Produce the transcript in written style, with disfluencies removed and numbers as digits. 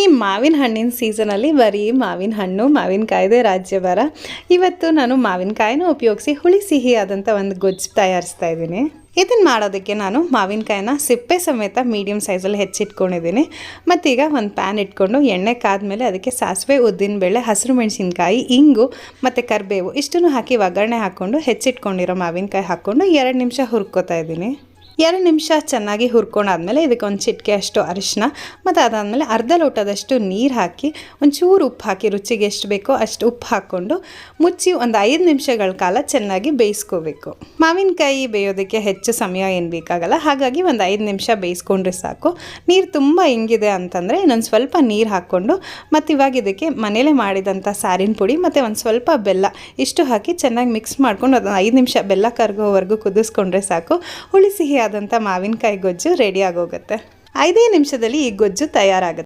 ಈ ಮಾವಿನ ಹಣ್ಣಿನ ಸೀಸನಲ್ಲಿ ಬರೀ ಮಾವಿನ ಹಣ್ಣು ಮಾವಿನಕಾಯ್ದೆ ರಾಜ್ಯಭಾರ. ಇವತ್ತು ನಾನು ಮಾವಿನಕಾಯಿನ ಉಪಯೋಗಿಸಿ ಹುಳಿ ಸಿಹಿಯಾದಂಥ ಒಂದು ಗೊಜ್ಜು ತಯಾರಿಸ್ತಾ ಇದ್ದೀನಿ. ಇದನ್ನು ಮಾಡೋದಕ್ಕೆ ನಾನು ಮಾವಿನಕಾಯಿನ ಸಿಪ್ಪೆ ಸಮೇತ ಮೀಡಿಯಮ್ ಸೈಜಲ್ಲಿ ಹೆಚ್ಚಿಟ್ಕೊಂಡಿದ್ದೀನಿ. ಮತ್ತೀಗ ಒಂದು ಪ್ಯಾನ್ ಇಟ್ಕೊಂಡು ಎಣ್ಣೆ ಕಾದ್ಮೇಲೆ ಅದಕ್ಕೆ ಸಾಸಿವೆ, ಉದ್ದಿನಬೇಳೆ, ಹಸಿರು ಮೆಣಸಿನ್ಕಾಯಿ, ಇಂಗು ಮತ್ತು ಕರಿಬೇವು ಇಷ್ಟನ್ನು ಹಾಕಿ ಒಗ್ಗರಣೆ ಹಾಕ್ಕೊಂಡು ಹೆಚ್ಚಿಟ್ಕೊಂಡಿರೋ ಮಾವಿನಕಾಯಿ ಹಾಕ್ಕೊಂಡು 2 ನಿಮಿಷ ಹುರ್ಕೋತಾ ಇದ್ದೀನಿ. 2 ನಿಮಿಷ ಚೆನ್ನಾಗಿ ಹುರ್ಕೊಂಡಾದ್ಮೇಲೆ ಇದಕ್ಕೆ ಒಂದು ಚಿಟಿಕೆ ಅಷ್ಟು ಅರಿಶಿನ ಮತ್ತು ಅದಾದಮೇಲೆ ಅರ್ಧ ಲೋಟದಷ್ಟು ನೀರು ಹಾಕಿ ಒಂಚೂರು ಉಪ್ಪು ಹಾಕಿ ರುಚಿಗೆ ಎಷ್ಟು ಬೇಕೋ ಅಷ್ಟು ಉಪ್ಪು ಹಾಕ್ಕೊಂಡು ಮುಚ್ಚಿ ಒಂದು 5 ನಿಮಿಷಗಳ ಕಾಲ ಚೆನ್ನಾಗಿ ಬೇಯಿಸ್ಕೋಬೇಕು. ಮಾವಿನಕಾಯಿ ಬೇಯೋದಕ್ಕೆ ಹೆಚ್ಚು ಸಮಯ ಏನು ಬೇಕಾಗಲ್ಲ, ಹಾಗಾಗಿ ಒಂದು 5 ನಿಮಿಷ ಬೇಯಿಸ್ಕೊಂಡ್ರೆ ಸಾಕು. ನೀರು ತುಂಬ ಹಿಂಗಿದೆ ಅಂತಂದರೆ ಇನ್ನೊಂದು ಸ್ವಲ್ಪ ನೀರು ಹಾಕ್ಕೊಂಡು ಮತ್ತು ಇವಾಗ ಇದಕ್ಕೆ ಮನೇಲೇ ಮಾಡಿದಂಥ ಸಾರಿನ ಪುಡಿ ಮತ್ತು ಒಂದು ಸ್ವಲ್ಪ ಬೆಲ್ಲ ಇಷ್ಟು ಹಾಕಿ ಚೆನ್ನಾಗಿ ಮಿಕ್ಸ್ ಮಾಡ್ಕೊಂಡು ಅದನ್ನು 5 ನಿಮಿಷ ಬೆಲ್ಲ ಕರಗೋವರೆಗೂ ಕುದಿಸ್ಕೊಂಡ್ರೆ ಸಾಕು. ಹುಳಿ ಸಿಹಿ ಆದಂಥ ಮಾವಿನಕಾಯಿ ಗೊಜ್ಜು ರೆಡಿ ಆಗೋಗುತ್ತೆ. 5 ನಿಮಿಷದಲ್ಲಿ ಈ ಗೊಜ್ಜು ತಯಾರಾಗುತ್ತೆ.